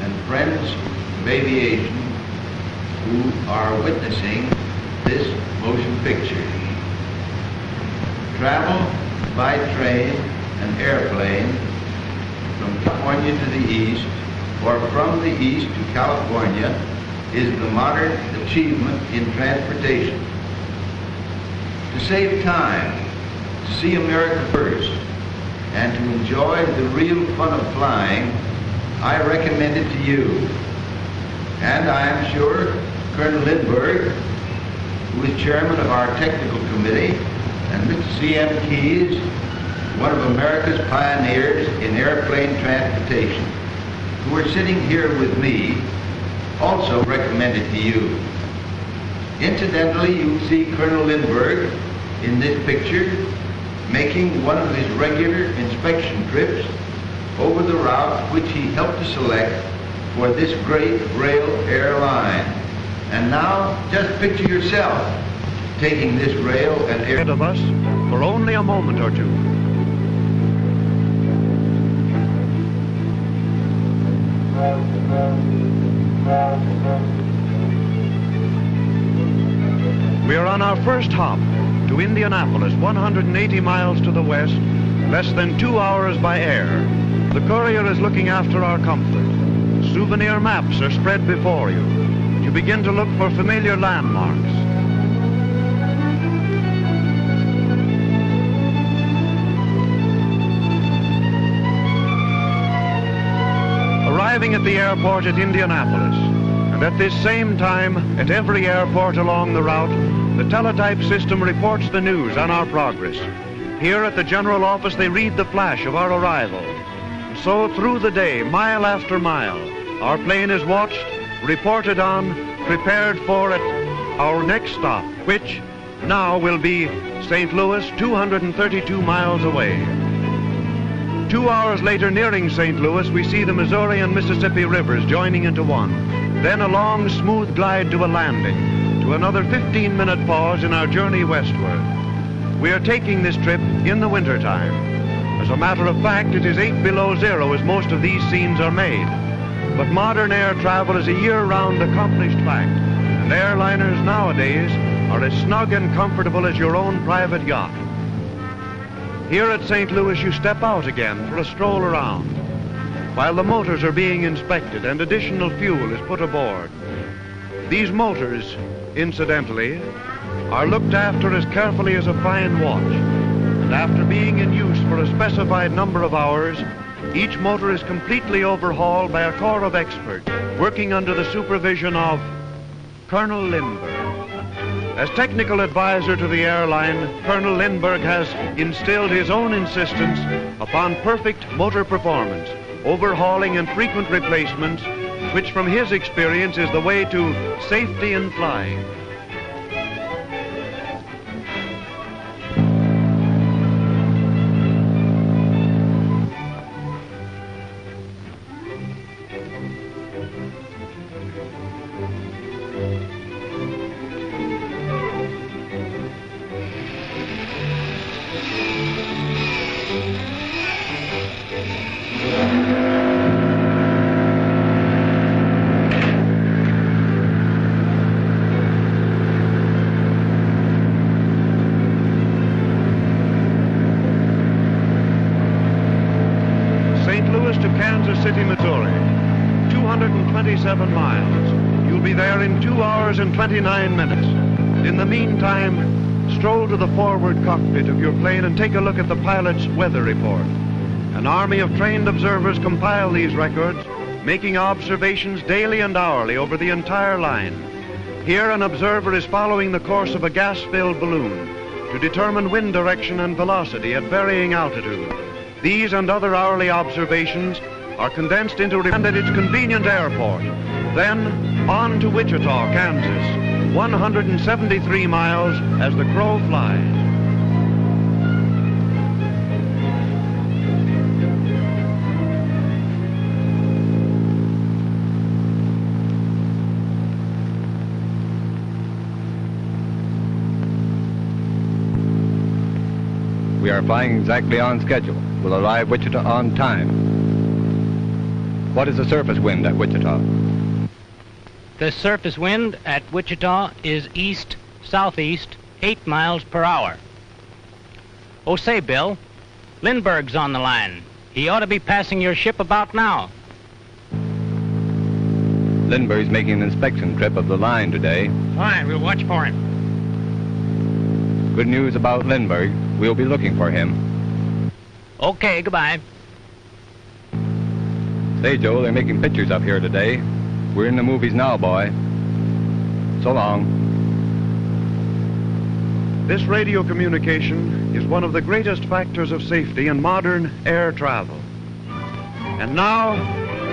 and friends of aviation who are witnessing this motion picture. Travel by train and airplane from California to the east, or from the east to California, is the modern achievement in transportation. To save time, to see America first, and to enjoy the real fun of flying, I recommend it to you. And I am sure Colonel Lindbergh, who is chairman of our technical committee, and Mr. C.M. Keyes, one of America's pioneers in airplane transportation, who are sitting here with me, also recommend it to you. Incidentally, you'll see Colonel Lindbergh in this picture making one of his regular inspection trips over the route which he helped to select for this great rail airline. And now, just picture yourself taking this rail and air ahead of us for only a moment or two. We are on our first hop to Indianapolis, 180 miles to the west, less than 2 hours by air. The courier is looking after our comfort. Souvenir maps are spread before you. You begin to look for familiar landmarks. Arriving at the airport at Indianapolis, and at this same time, at every airport along the route, the teletype system reports the news on our progress. Here at the general office, they read the flash of our arrival. So through the day, mile after mile, our plane is watched, reported on, prepared for at our next stop, which now will be St. Louis, 232 miles away. 2 hours later, nearing St. Louis, we see the Missouri and Mississippi rivers joining into one. Then a long, smooth glide to a landing, to another 15-minute pause in our journey westward. We are taking this trip in the wintertime. As a matter of fact, it is 8 below zero as most of these scenes are made. But modern air travel is a year-round accomplished fact, and airliners nowadays are as snug and comfortable as your own private yacht. Here at St. Louis, you step out again for a stroll around, while the motors are being inspected and additional fuel is put aboard. These motors, incidentally, are looked after as carefully as a fine watch, and after being in use for a specified number of hours, each motor is completely overhauled by a corps of experts working under the supervision of Colonel Lindbergh. As technical advisor to the airline, Colonel Lindbergh has instilled his own insistence upon perfect motor performance, overhauling and frequent replacements, which from his experience is the way to safety in flying. Kansas City, Missouri, 227 miles. You'll be there in 2 hours and 29 minutes. In the meantime, stroll to the forward cockpit of your plane and take a look at the pilot's weather report. An army of trained observers compile these records, making observations daily and hourly over the entire line. Here, an observer is following the course of a gas-filled balloon to determine wind direction and velocity at varying altitude. These and other hourly observations are condensed into and at its convenient airport. Then on to Wichita, Kansas, 173 miles as the crow flies. We are flying exactly on schedule. We'll arrive Wichita on time. What is the surface wind at Wichita? The surface wind at Wichita is east-southeast, 8 miles per hour. Oh, say, Bill, Lindbergh's on the line. He ought to be passing your ship about now. Lindbergh's making an inspection trip of the line today. Fine, we'll watch for him. Good news about Lindbergh. We'll be looking for him. Okay, goodbye. Say, Joe, they're making pictures up here today. We're in the movies now, boy. So long. This radio communication is one of the greatest factors of safety in modern air travel. And now,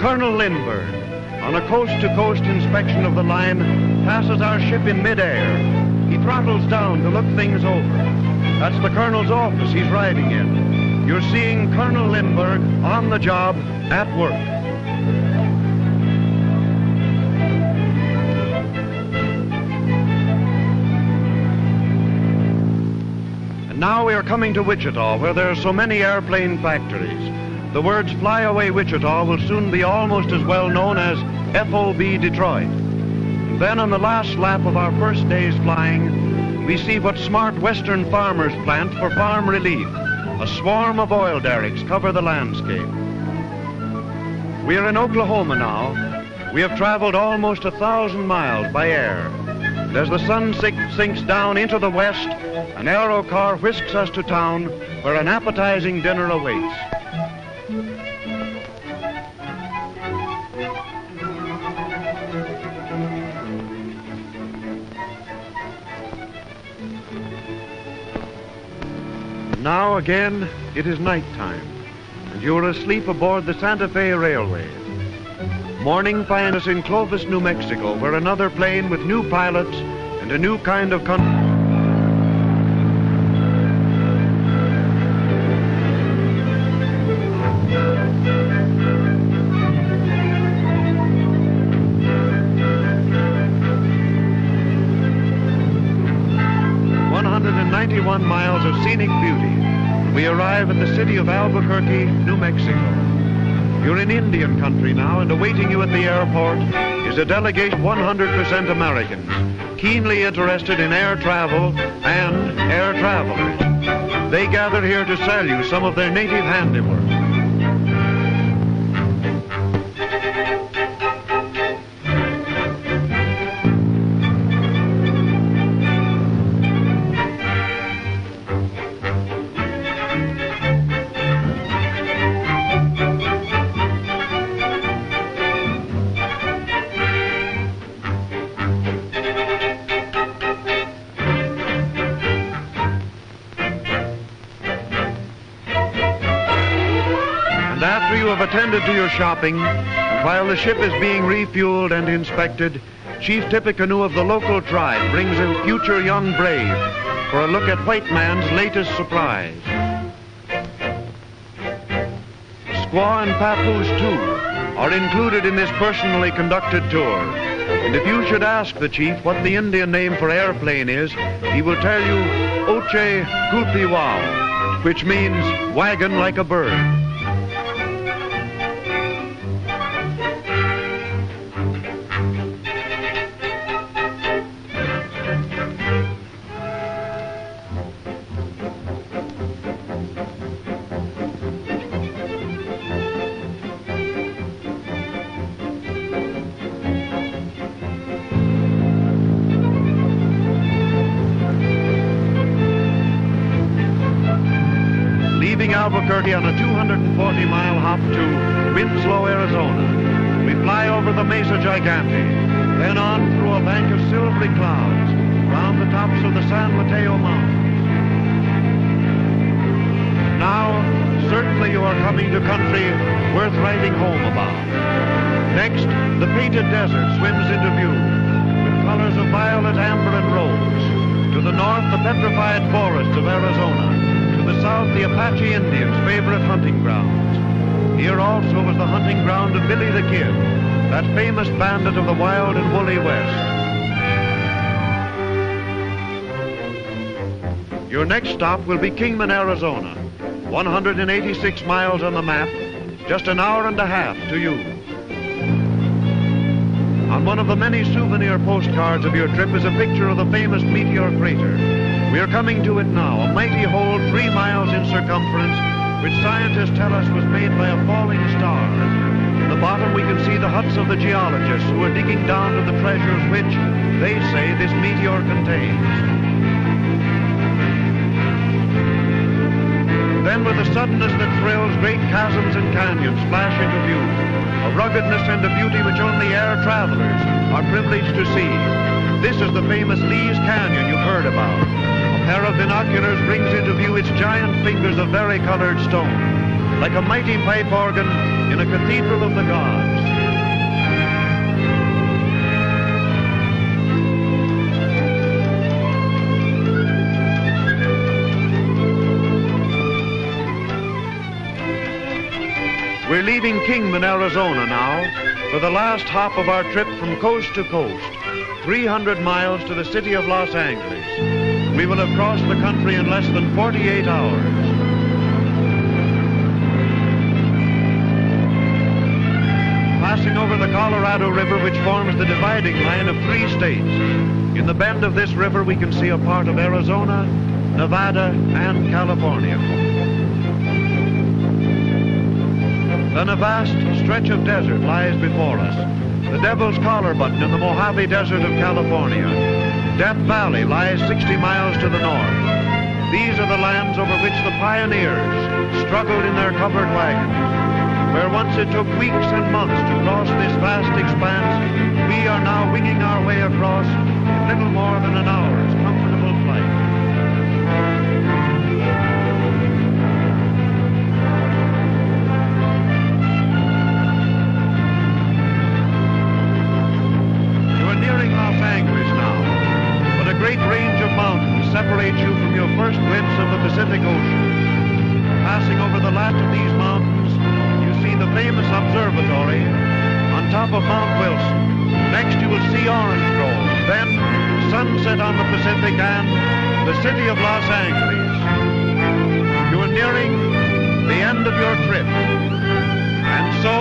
Colonel Lindbergh, on a coast-to-coast inspection of the line, passes our ship in midair. He throttles down to look things over. That's the Colonel's office he's riding in. You're seeing Colonel Lindbergh on the job at work. And now we are coming to Wichita, where there are so many airplane factories. The words "Fly Away Wichita" will soon be almost as well known as FOB Detroit. And then on the last lap of our first day's flying, we see what smart western farmers plant for farm relief. A swarm of oil derricks cover the landscape. We are in Oklahoma now. We have traveled almost 1,000 miles by air. And as the sun sinks down into the west, an aero car whisks us to town where an appetizing dinner awaits. Now again, it is nighttime, and you are asleep aboard the Santa Fe Railway. Morning finds us in Clovis, New Mexico, where another plane with new pilots and a new kind of country. Miles of scenic beauty, we arrive at the city of Albuquerque, New Mexico. You're in Indian country now, and awaiting you at the airport is a delegation of 100% Americans, keenly interested in air travel and air travelers. They gather here to sell you some of their native handiwork. Attended to your shopping, and while the ship is being refueled and inspected, Chief Tippecanoe of the local tribe brings a future young brave for a look at white man's latest supplies. Squaw and Papoose, too, are included in this personally conducted tour. And if you should ask the chief what the Indian name for airplane is, he will tell you Oche Gulpiwao, which means wagon like a bird. Albuquerque on a 240-mile hop to Winslow, Arizona. We fly over the Mesa Gigante, then on through a bank of silvery clouds, round the tops of the San Mateo Mountains. Now, certainly you are coming to country worth writing home about. Next, the painted desert swims into view, with colors of violet, amber, and rose. To the north, the petrified forests of Arizona. To the south, the Apache Indians' favorite hunting grounds. Here also was the hunting ground of Billy the Kid, that famous bandit of the wild and woolly West. Your next stop will be Kingman, Arizona. 186 miles on the map, just an hour and a half to you. On one of the many souvenir postcards of your trip is a picture of the famous meteor crater. We are coming to it now, a mighty hole 3 miles in circumference, which scientists tell us was made by a falling star. At the bottom we can see the huts of the geologists who are digging down to the treasures which, they say, this meteor contains. Then with a suddenness that thrills, great chasms and canyons flash into view, a ruggedness and a beauty which only air travelers are privileged to see. This is the famous Lee's Canyon you've heard about. A pair of binoculars brings into view its giant fingers of varicolored stone, like a mighty pipe organ in a cathedral of the gods. We're leaving Kingman, Arizona now, for the last hop of our trip from coast to coast, 300 miles to the city of Los Angeles. We will have crossed the country in less than 48 hours. Passing over the Colorado River, which forms the dividing line of 3 states. In the bend of this river, we can see a part of Arizona, Nevada, and California. Then a vast stretch of desert lies before us. The Devil's Collar Button in the Mojave Desert of California. Death Valley lies 60 miles to the north. These are the lands over which the pioneers struggled in their covered wagons. Where once it took weeks and months to cross this vast expanse, we are now winging our way across in little more than an hour's comfortable flight. Great range of mountains separates you from your first glimpse of the Pacific Ocean. Passing over the last of these mountains, you see the famous observatory on top of Mount Wilson. Next you will see orange groves, then sunset on the Pacific and the city of Los Angeles. You are nearing the end of your trip. And so,